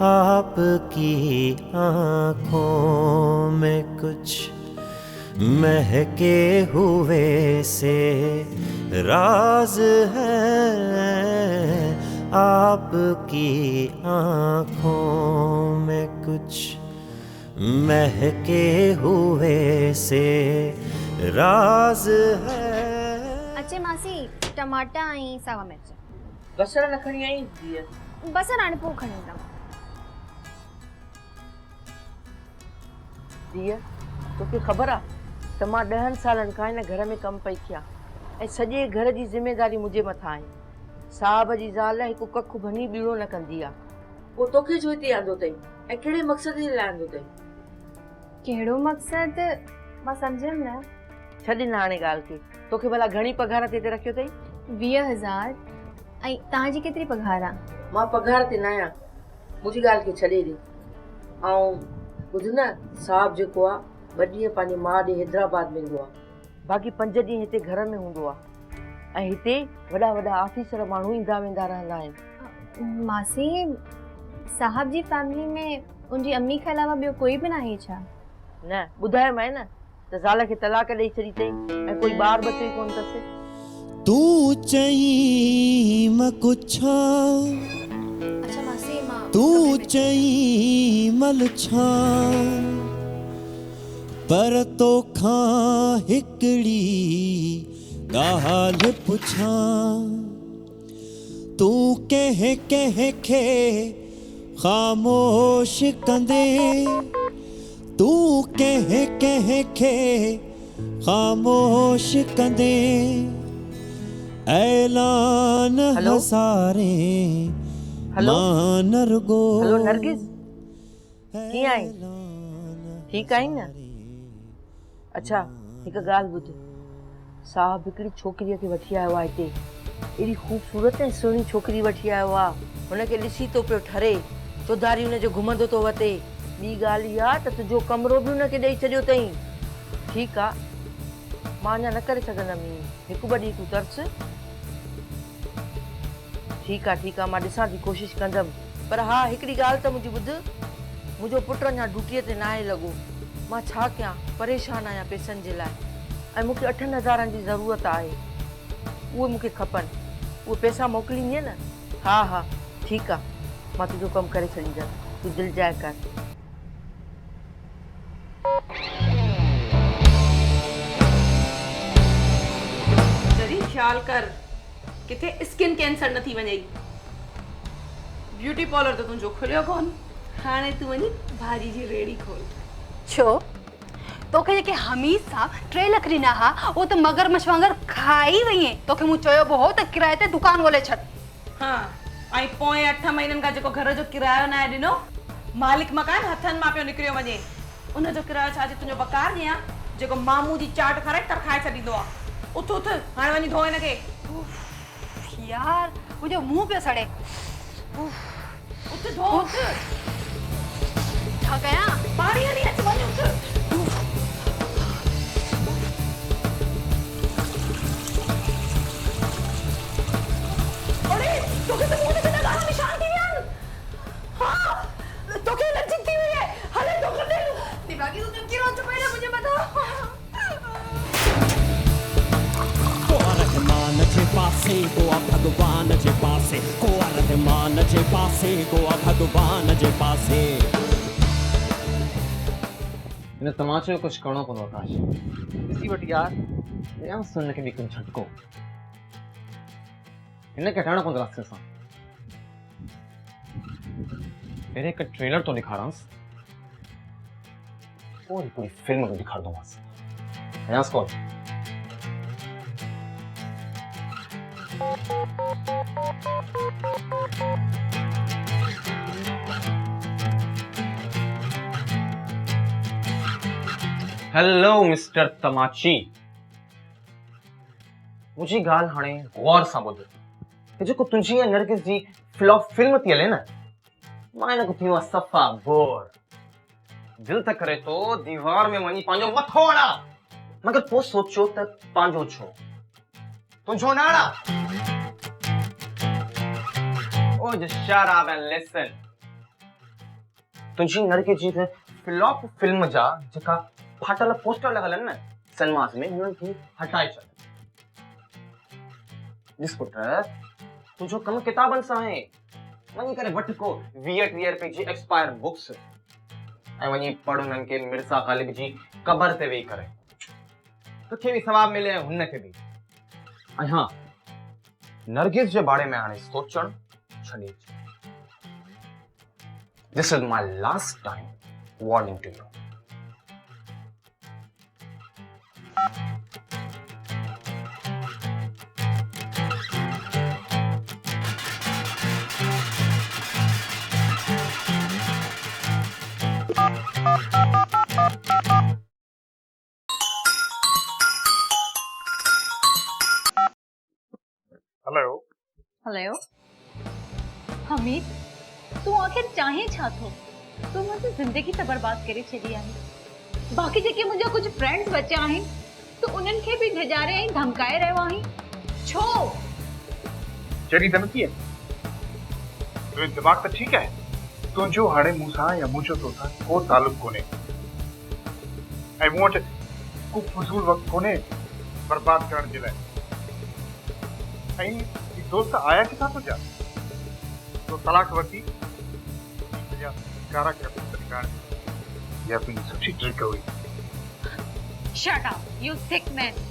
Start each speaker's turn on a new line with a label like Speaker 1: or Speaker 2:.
Speaker 1: आपकी आँखों में कुछ महके हुए से राज है। आपकी आँखों में कुछ महके हुए से राज है।
Speaker 2: अचे मासी टमाटा ऐं सावा मिर्च।
Speaker 3: बसर न खणी आई धीअ?
Speaker 2: बसर हाणे पोइ खणी ईंदमि।
Speaker 3: धीअ तोखे ख़बर आहे त मां 10 सालनि खां हिन घर में कमु पई कयां ऐं सॼे घर जी ज़िमेदारी मुंहिंजे मथां आहे। साहब जी ज़ाल हिकु कखु भनी ॿीणो न कंदी आहे। पोइ तोखे छो हिते आंदो अथई ऐं कहिड़े मक़सद जे लाइ आंदो अथई?
Speaker 2: कहिड़ो मक़सद मां सम्झियमि न।
Speaker 3: छॾ न हाणे ॻाल्हि खे। तोखे भला घणी पघार ते हिते रखियो अथई?
Speaker 2: 20,000। ऐं तव्हांजी केतिरी पघार आहे?
Speaker 3: मां पघार ते न आहियां, मुंहिंजी ॻाल्हि खे छॾे ॾे। ऐं ॿुध न, साहब जेको आहे 2 ॾींहं पंहिंजी माउ ॾे हैदराबाद वेंदो आहे, बाक़ी 5 ॾींहं हिते घर में हूंदो आहे। ऐं हिते वॾा वॾा ऑफिसर माण्हू ईंदा वेंदा रहंदा आहिनि।
Speaker 2: मासी साहब जी फैमिली में उनजी अम्मी खां अलावा ॿियो कोई बि न आहे छा?
Speaker 3: न ॿुधायोमांइ न त ज़ाल खे तलाक ॾेई छॾी अथई ऐं कोई ॿार बच्चो ई कोन अथसि।
Speaker 1: तू चई म कुछा
Speaker 2: अच्छा मासी मां
Speaker 1: तू चई मल छा पर तोखां हिकड़ी ॻाल्हि पुछां। तू कंहिं कंहिं खे ख़ामोश कंदे तू कंहिं कंहिं खे ख़ामोश कंदे ऐलान
Speaker 3: हेलो?
Speaker 1: हसारे
Speaker 3: हेलो?
Speaker 1: नरगो।
Speaker 3: हेलो नरगिस, कीअं आई? ठीकु आई न? अच्छा हिकु ॻाल्हि ॿुध, साहब हिकिड़ी छोकिरीअ खे वठी आयो आहे हिते। एॾी ख़ूबसूरत ऐं सुहिणी छोकिरी वठी आयो आहे। हुनखे ॾिसी थो पियो ठरे, चौधारी हुनजो घुमंदो थो वते। ॿी ॻाल्हि इहा त तुंहिंजो कमिरो बि हुनखे ॾेई छॾियो अथई। ठीकु आहे, मां अञा न करे सघंदमि, 1-2 ॾींहं तूं तरस। ठीकु आहे मां ॾिसां थी, कोशिशि कंदमि। पर हा हिकिड़ी ॻाल्हि त मुंहिंजी ॿुध, मुंहिंजो पुटु अञा ड्यूटीअ ते न आहे लॻो। मां छा कयां, परेशान आहियां पैसनि जे लाइ ऐं मूंखे 8 हज़ारनि जी ज़रूरत आहे। उहे मूंखे खपनि, उहे पैसा मोकिलींदीअ न? हा ठीकु आहे, मां तुंहिंजो कमु करे छॾींदसि, तूं दिलि जाए कर।
Speaker 4: जरी ख्याल कर किथे स्किन कैंसर न थी वञे। ब्यूटी पार्लर तो तुंहिंजो खुलियो कोन, हाणे तूं वञी भाजी जी रेड़ी खोल।
Speaker 5: छो तोखे जेके हमीद साहब 3 लाख ॾिना हा उहो त मगरमच्छ वांगुरु खाई वई आहीं। तोखे मूं चयो बि हो त किराए ते दुकान ॻोल्हे छॾ।
Speaker 4: हाँ ऐं पोएं 8 महीननि खां जेको घर जो किरायो न आहे ॾिनो, मालिक मकान हथनि मां पियो निकिरियो वञे। उनजो किरायो छा तुंहिंजो बकार ॾियां जेको मामू जी चाट खाराए तरखाए छॾींदो आहे। उथ हाणे वञी धो हिनखे।
Speaker 5: यार मुंहिंजो मुंहुं पियो सड़े।
Speaker 4: उथ धो उथ।
Speaker 5: छा कयां?
Speaker 4: पाणी हली अच, वञ उथ। अरे तोखे त मुंह ते कितना गाना निशान थी विया आहिनि। हाँ तोखे एलर्जी थी वई आहे। हले डॉक्टर ॾे। दिमागी तूं कीअं रोज पई मुझे बता।
Speaker 1: रहमान जे पासे गोआ भगवान जे पासे, गोआ रहमान जे पासे गोआ भगवान जे पासे।
Speaker 6: इन तमाचे कुछ करणो पवंदो आकाश। ॾिसी वटि यार, या सुन खे बि कुझु झटको हिनखे हटाइणो पवंदो रास्ते सां। पहिरें हिकु ट्रेलर तो ॾेखारांसि, पोइ पूरी फिल्म तो ॾेखारींदोमांसि। हयांसि कॉल। हेलो मिस्टर तमाची, मुझी गाल हाणे गौर सां ॿुध। जेको तुंहिंजी ऐं नरगिस जी फ्लॉप फिल्म थी हले न, मां हिन खां थियो आहे सफ़ा बोर। दिल त करे तो दीवार में वञी पंहिंजो मथो हणा, मगर पोइ सोचो त पंहिंजो छो, तुंहिंजो न हणा। Oh, just shut up and listen. तुझी नरके जी थे फ्लॉप फिल्म जा जका फाटल पोस्टर लगल न सनमास में हुन की हटाए छॾ ॾिस पुट तुझो कम किताबन सां आहे वञी करे वठ को 20 रुपए जी एक्सपायर बुक्स ऐं वञी पढ़ उन्हनि खे मिर्ज़ा गालिब जी कबर ते वेही करे तोखे बि सवाब मिले ऐं हुन खे बि ऐं हा नरगिस जे बारे में हाणे सोचण छॾे this is my last time warning to you
Speaker 7: hello
Speaker 2: hello Hamid तू आखिर चाहे छा थो तू मुझे जिंदगी त बर्बाद करे छड़ी आहे बाकी जेके मुझे कुछ फ्रेंड्स बचा आहिन तो उन्हनि खे भी ढजारे ऐं धमकाए रहियो आहीं छो
Speaker 7: जड़ी धमकी है तो दिमाग तो ठीक है तुझो हाणे मूंसां या मुझो तोसां को तालुक कोने ऐं मूं वटि को फज़ूल वक़्तु कोने बर्बाद करण जे लाइ ऐं ही दोस्त आया किथां तुंहिंजा तो तलाक वरिती तुंहिंजा कारा क्रैप ॾेखारण या तुंहिंजी सुठी ट्रिक हुई
Speaker 2: shirt up you sick man